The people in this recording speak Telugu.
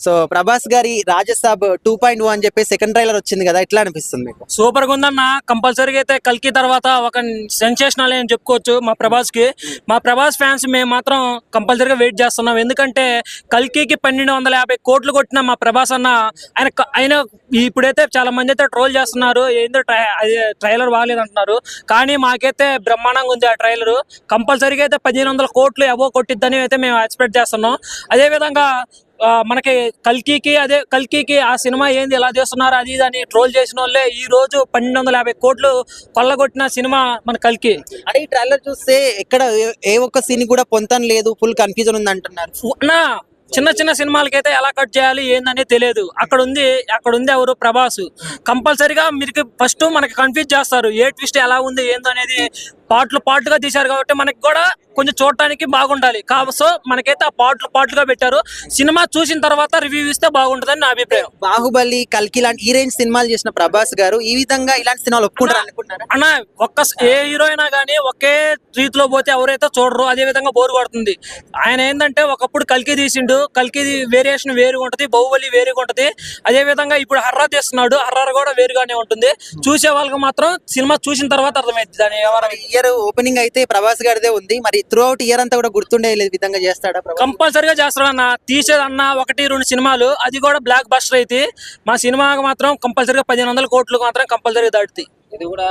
సో ప్రభాస్ గారి రాజసాబ్ 2.0 అని చెప్పి సెకండ్ ట్రైలర్ వచ్చింది కదా, ఎట్లా అనిపిస్తుంది మీకు? సూపర్ గా ఉందన్న. కంపల్సరీగా అయితే కల్కి తర్వాత ఒక సెన్సేషనల్ అని చెప్పుకోవచ్చు మా ప్రభాస్ కి. మా ప్రభాస్ ఫ్యాన్స్ మేము మాత్రం కంపల్సరీగా వెయిట్ చేస్తున్నాం. ఎందుకంటే కల్కికి 1250 కోట్లు కొట్టిన మా ప్రభాస్ అన్న ఆయన ఇప్పుడైతే చాలా మంది అయితే ట్రోల్ చేస్తున్నారు, ఏందో ట్రైలర్ బాగాలేదు అంటున్నారు. కానీ మాకైతే బ్రహ్మాండంగా ఉంది ఆ ట్రైలర్. కంపల్సరీగా అయితే 1500 కోట్లు అబో కొట్టిద్దని అయితే మేము ఎక్స్పెక్ట్ చేస్తున్నాం. అదే విధంగా మనకి కల్కికి ఆ సినిమా ఏంది ఎలా చేస్తున్నారు అది ఇది అని ట్రోల్ చేసిన వాళ్ళే ఈ రోజు 1250 కోట్లు కొల్లగొట్టిన సినిమా మన కల్కి. అంటే ఈ ట్రైలర్ చూస్తే ఎక్కడ ఏ ఒక్క సీన్ కూడా పొంతన లేదు, ఫుల్ కన్ఫ్యూజన్ ఉంది అంటున్నారు. చిన్న చిన్న సినిమాలకైతే ఎలా కట్ చేయాలి ఏందని తెలియదు. అక్కడ ఉంది ఎవరు? ప్రభాస్. కంపల్సరీగా మీరు ఫస్ట్ మనకి కన్ఫ్యూజ్ చేస్తారు, ఏ ట్విస్ట్ ఎలా ఉంది ఏందో అనేది. పార్ట్లుగా తీశారు కాబట్టి మనకి కూడా కొంచెం చూడటానికి బాగుండాలి. సో మనకైతే ఆ పార్ట్లుగా పెట్టారు. సినిమా చూసిన తర్వాత రివ్యూ ఇస్తే బాగుంటుందని నా అభిప్రాయం. బాహుబలి, కల్కి లాంటి ఈ రేంజ్ సినిమాలు చేసిన ప్రభాస్ గారు ఈ విధంగా ఇలాంటి సినిమాలు ఒప్పుకుంటారు అనుకుంటున్నారా? అన్న ఏ హీరో అయినా కానీ ఒకే రీతిలో పోతే ఎవరైతే చూడరు, అదే విధంగా బోరు కొడుతుంది. ఆయన ఏంటంటే ఒకప్పుడు కల్కి తీసిండు, కల్కి వేరియేషన్ వేరుగా ఉంటది, బాహుబలి వేరుగా ఉంటది. అదే విధంగా ఇప్పుడు హర్రర్ తీస్తున్నాడు, హర్రర్ కూడా వేరుగానే ఉంటుంది. చూసే వాళ్ళకి మాత్రం సినిమా చూసిన తర్వాత అర్థమైంది దాని వ్యవహారం. ఇయర్ ఓపెనింగ్ అయితే ప్రభాస్ గారిదే ఉంది, మరి త్రూ అవుట్ ఇయర్ అంతా కూడా గుర్తుండే విధంగా చేస్తాడా? కంపల్సరీగా చేస్తాడన్న. తీసేదన్న 1-2 సినిమాలు, అది కూడా బ్లాక్ బస్టర్ అయితే మా సినిమాకి మాత్రం కంపల్సరీగా 1500 కోట్లు మాత్రం కంపల్సరీగా దాటుతాయి. ఇది కూడా